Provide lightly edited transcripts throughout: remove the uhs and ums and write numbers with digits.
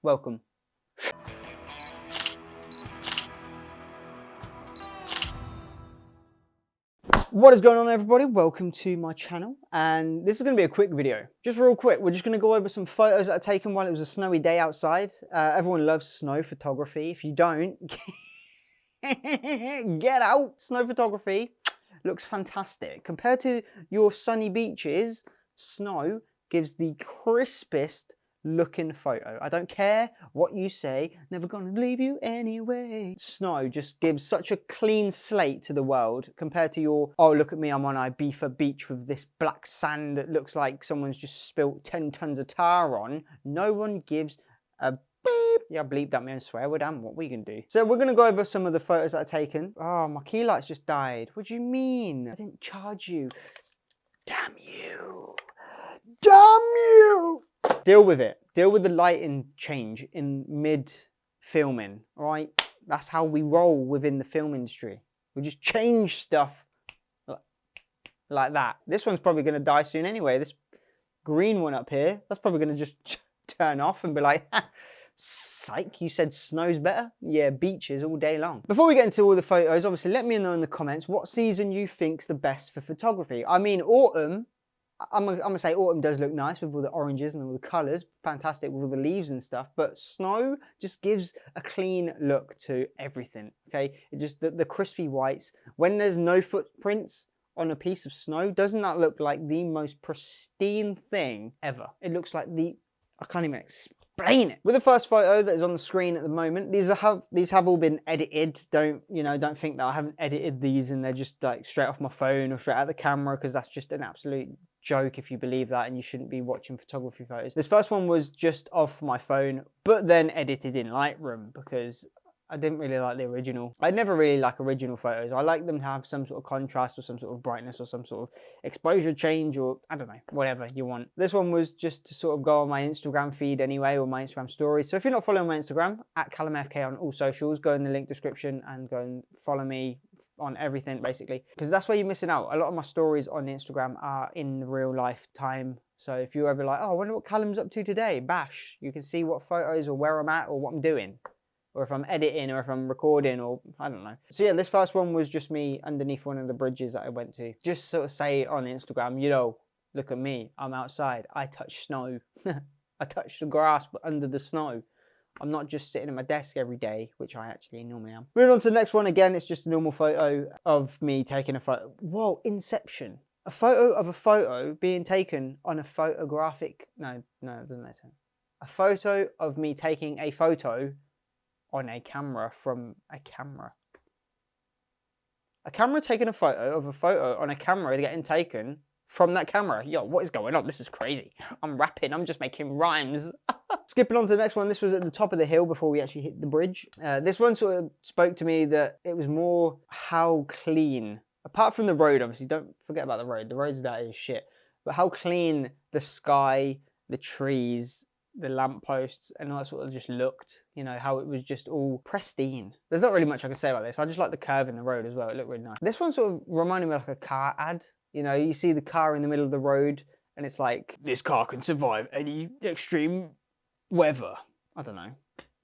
Welcome. What is going on, everybody? Welcome to my channel, and this is going to be a quick video. Just real quick, we're just going to go over some photos that are taken while it was a snowy day outside. Everyone loves snow photography. If you don't, get out. Snow photography looks fantastic. Compared to your sunny beaches, snow gives the crispest looking photo. I don't care what you say, never gonna leave you anyway. Snow just gives such a clean slate to the world compared to your, oh look at me, I'm on Ibiza beach with this black sand that looks like someone's just spilt 10 tons of tar on. No one gives a beep. Yeah, I bleeped at me and swear word, damn, what we can do. So we're gonna go over some of the photos that are taken. Oh, my key lights just died. What do you mean? I didn't charge you. Damn you. Damn you. Deal with it. Deal with the lighting change in mid-filming, all right? That's how we roll within the film industry. We just change stuff like that. This one's probably going to die soon anyway. This green one up here, that's probably going to just turn off and be like, psych, you said snow's better? Yeah, beaches all day long. Before we get into all the photos, obviously, let me know in the comments what season you think's the best for photography. I mean, autumn. I'm gonna say autumn does look nice with all the oranges and all the colours, fantastic with all the leaves and stuff, but snow just gives a clean look to everything, okay? It just, the crispy whites, when there's no footprints on a piece of snow, doesn't that look like the most pristine thing ever? It looks like I can't even explain it. With the first photo that is on the screen at the moment, these have all been edited. Don't think that I haven't edited these and they're just like straight off my phone or straight out of the camera, because that's just an absolute joke if you believe that, and you shouldn't be watching photography photos. This first one was just off my phone, but then edited in Lightroom because I didn't really like the original. I never really like original photos. I like them to have some sort of contrast or some sort of brightness or some sort of exposure change, or I don't know, whatever you want. This one was just to sort of go on my Instagram feed anyway, or my Instagram stories. So if you're not following my Instagram, at CallumAFK on all socials, go in the link description and go and follow me on everything basically, because that's where you're missing out. A lot of my stories on Instagram are in real life time. So if you're ever like, oh, I wonder what Callum's up to today, bash, you can see what photos or where I'm at or what I'm doing, or if I'm editing or if I'm recording, or I don't know. So yeah, this first one was just me underneath one of the bridges that I went to. Just sort of say on Instagram, you know, look at me, I'm outside, I touch snow. I touch the grass but under the snow. I'm not just sitting at my desk every day, which I actually normally am. Moving on to the next one, again, it's just a normal photo of me taking a photo. Whoa, Inception. A photo of a photo being taken on a photographic, no, it doesn't make sense. A photo of me taking a photo on a camera from a camera. A camera taking a photo of a photo on a camera getting taken from that camera. Yo, what is going on? This is crazy. I'm rapping, I'm just making rhymes. Skipping on to the next one, this was at the top of the hill before we actually hit the bridge. This one sort of spoke to me that it was more how clean, apart from the road, obviously, don't forget about the road's dirty as shit, but how clean the sky, the trees, the lampposts and all that sort of just looked, you know, how it was just all pristine. There's not really much I can say about this. I just like the curve in the road as well. It looked really nice. This one sort of reminded me of like a car ad. You know, you see the car in the middle of the road and it's like, this car can survive any extreme weather. I don't know.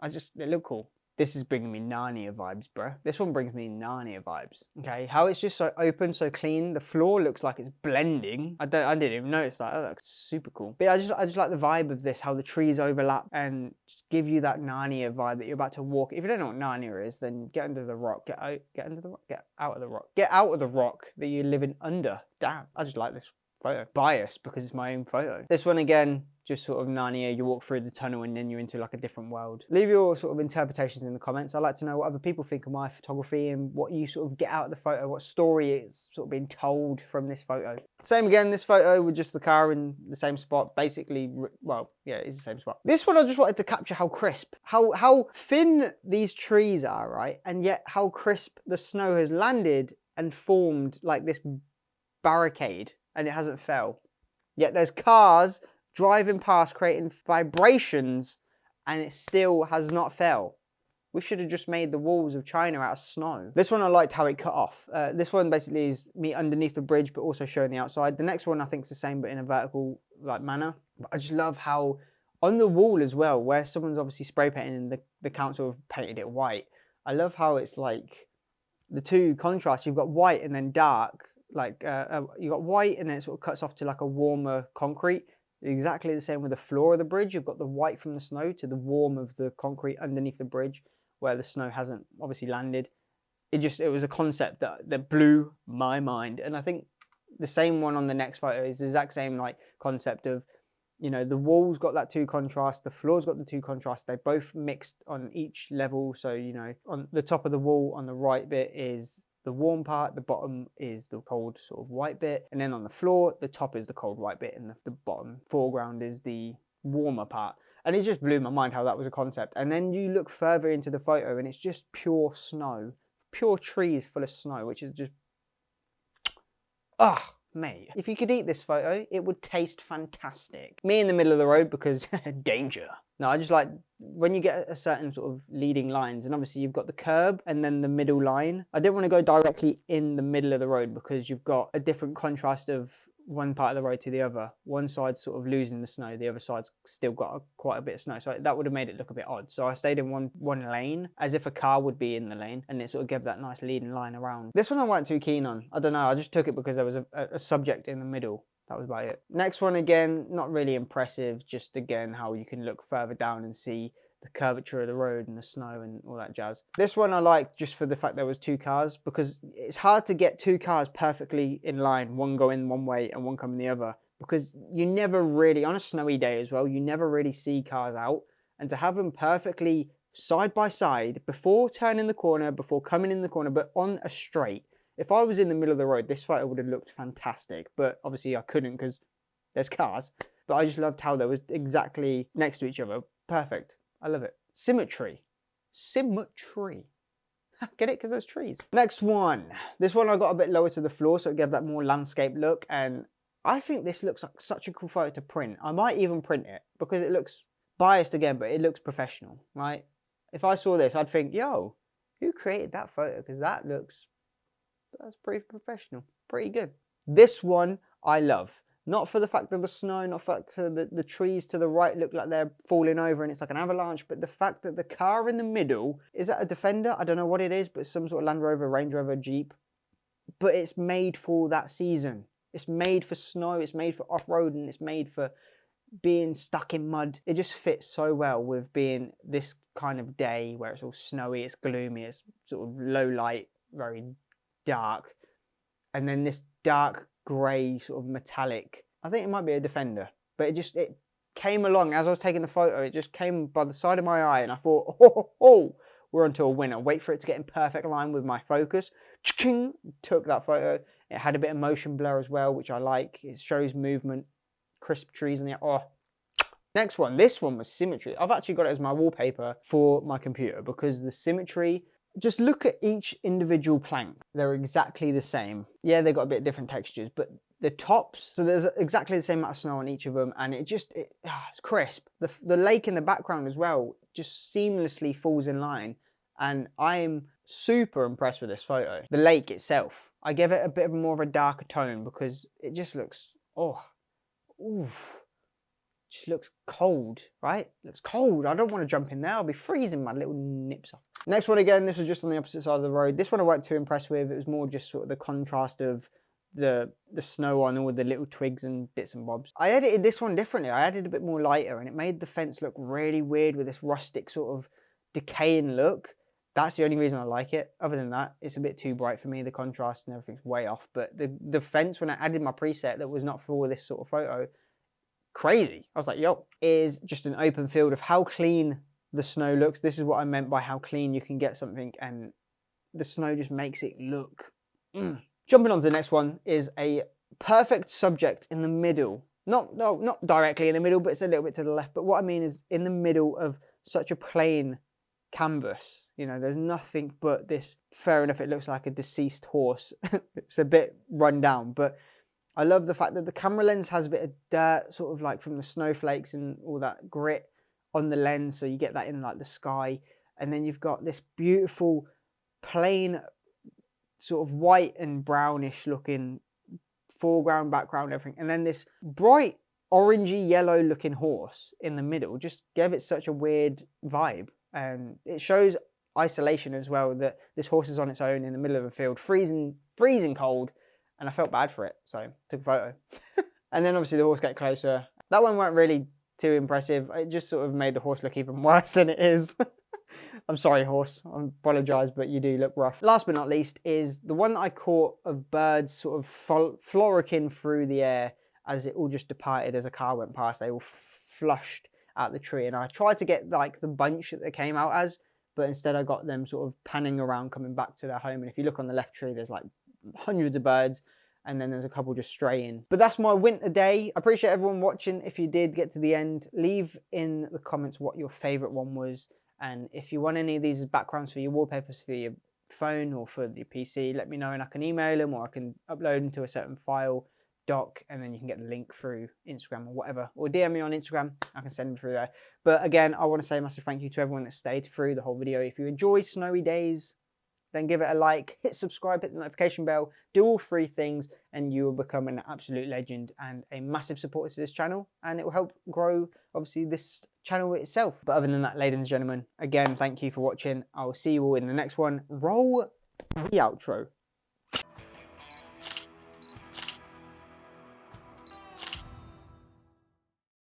It looked cool. This is bringing me Narnia vibes, bro. This one brings me Narnia vibes. Okay, how it's just so open, so clean. The floor looks like it's blending. I didn't even notice that. That looks super cool. But yeah, I just like the vibe of this, how the trees overlap and just give you that Narnia vibe that you're about to walk. If you don't know what Narnia is, then get under the rock. Get under the rock. Get out of the rock. Get out of the rock that you're living under. Damn, I just like this photo. Biased because it's my own photo. This one again, just sort of Narnia, you walk through the tunnel and then you're into like a different world. Leave your sort of interpretations in the comments. I'd like to know what other people think of my photography and what you sort of get out of the photo, what story is sort of being told from this photo. Same again, this photo with just the car in the same spot, basically, well, yeah, it's the same spot. This one I just wanted to capture how crisp, how thin these trees are, right? And yet how crisp the snow has landed and formed like this barricade and it hasn't fell. Yet there's cars driving past creating vibrations and it still has not fell. We should have just made the walls of China out of snow. This one I liked how it cut off. This one basically is me underneath the bridge, but also showing the outside. The next one I think is the same, but in a vertical like manner. But I just love how on the wall as well, where someone's obviously spray painting and the council have painted it white. I love how it's like the two contrasts. You've got white and then dark. Like you got white and then it sort of cuts off to like a warmer concrete. Exactly the same with the floor of the bridge. You've got the white from the snow to the warm of the concrete underneath the bridge where the snow hasn't obviously landed. It was a concept that blew my mind. And I think the same one on the next photo is the exact same like concept of, you know, the walls got that two contrast, the floor's got the two contrast. They both mixed on each level. So, you know, on the top of the wall on the right bit is the warm part, the bottom is the cold sort of white bit, and then on the floor the top is the cold white bit and the bottom foreground is the warmer part. And it just blew my mind how that was a concept. And then you look further into the photo and it's just pure snow, pure trees full of snow, which is just mate, if you could eat this photo, it would taste fantastic. Me in the middle of the road because danger. No, I just like when you get a certain sort of leading lines, and obviously you've got the curb and then the middle line. I didn't want to go directly in the middle of the road because you've got a different contrast of one part of the road to the other. One side's sort of losing the snow, the other side's still got quite a bit of snow. So that would have made it look a bit odd. So I stayed in one lane as if a car would be in the lane, and it sort of gave that nice leading line around. This one I wasn't too keen on. I don't know, I just took it because there was a subject in the middle. That was about it. Next one, again, not really impressive. Just again, how you can look further down and see the curvature of the road and the snow and all that jazz. This one I liked just for the fact there was two cars, because it's hard to get two cars perfectly in line, one going one way and one coming the other, because you never really, on a snowy day as well, you never really see cars out. And to have them perfectly side by side before turning the corner, before coming in the corner, but on a straight. If I was in the middle of the road, this photo would have looked fantastic, but obviously I couldn't because there's cars. But I just loved how they were exactly next to each other. Perfect. I love it. Symmetry. Symmetry. Get it? Because there's trees. Next one. This one I got a bit lower to the floor, so it gave that more landscape look. And I think this looks like such a cool photo to print. I might even print it because it looks biased again, but it looks professional, right? If I saw this, I'd think, yo, who created that photo? Because that's pretty professional, pretty good. This one I love. Not for the fact of the snow, not for the trees to the right look like they're falling over and it's like an avalanche, but the fact that the car in the middle, is that a Defender? I don't know what it is, but it's some sort of Land Rover, Range Rover, Jeep. But it's made for that season. It's made for snow, it's made for off-road, and it's made for being stuck in mud. It just fits so well with being this kind of day where it's all snowy, it's gloomy, it's sort of low light, very dark, and then this dark grey sort of metallic. I think it might be a Defender, but it came along as I was taking the photo. It just came by the side of my eye, and I thought, we're onto a winner. Wait for it to get in perfect line with my focus. Took that photo. It had a bit of motion blur as well, which I like. It shows movement, crisp trees in the Next one. This one was symmetry. I've actually got it as my wallpaper for my computer because the symmetry. Just look at each individual plank. They're exactly the same. Yeah, they've got a bit different textures, but the tops, so there's exactly the same amount of snow on each of them, and it's crisp. The lake in the background as well just seamlessly falls in line, and I'm super impressed with this photo. The lake itself, I give it a bit more of a darker tone because it just looks, just looks cold, right? Looks cold. I don't want to jump in there. I'll be freezing my little nips off. Next one, again, this was just on the opposite side of the road. This one I weren't too impressed with. It was more just sort of the contrast of the snow on all the little twigs and bits and bobs. I edited this one differently. I added a bit more lighter, and it made the fence look really weird with this rustic sort of decaying look. That's the only reason I like it. Other than that, it's a bit too bright for me. The contrast and everything's way off. But the fence, when I added my preset that was not for this sort of photo, crazy. I was like, yo, is just an open field of how clean the snow looks. This is what I meant by how clean you can get something, and the snow just makes it look. Jumping on to the next one is a perfect subject in the middle. Not directly in the middle, but it's a little bit to the left. But what I mean is in the middle of such a plain canvas. You know, there's nothing but this. Fair enough, it looks like a deceased horse. It's a bit run down, but I love the fact that the camera lens has a bit of dirt, sort of like from the snowflakes and all that grit on the lens, so you get that in like the sky. and then you've got this beautiful plain sort of white and brownish looking foreground, background, everything, and then this bright orangey yellow looking horse in the middle just gave it such a weird vibe. It shows isolation as well, that this horse is on its own in the middle of a field, freezing cold, and I felt bad for it, so took a photo. And then obviously the horse got closer. That one weren't really too impressive. It just sort of made the horse look even worse than it is. I'm sorry, horse. I apologise, but you do look rough. Last but not least is the one that I caught of birds sort of frolicking through the air as it all just departed as a car went past. They all flushed out the tree, and I tried to get like the bunch that they came out as, but instead I got them sort of panning around coming back to their home. And if you look on the left tree, there's like hundreds of birds, and then there's a couple just straying. But that's my winter day. I appreciate everyone watching. If you did get to the end, leave in the comments what your favourite one was. And if you want any of these backgrounds for your wallpapers for your phone or for your PC, let me know and I can email them, or I can upload them to a certain file, doc, and then you can get the link through Instagram or whatever. Or DM me on Instagram, I can send them through there. But again, I want to say a massive thank you to everyone that stayed through the whole video. If you enjoy snowy days, then give it a like, hit subscribe, hit the notification bell, do all three things, and you will become an absolute legend and a massive supporter to this channel, and it will help grow, obviously, this channel itself. But other than that, ladies and gentlemen, again, thank you for watching. I will see you all in the next one. Roll the outro.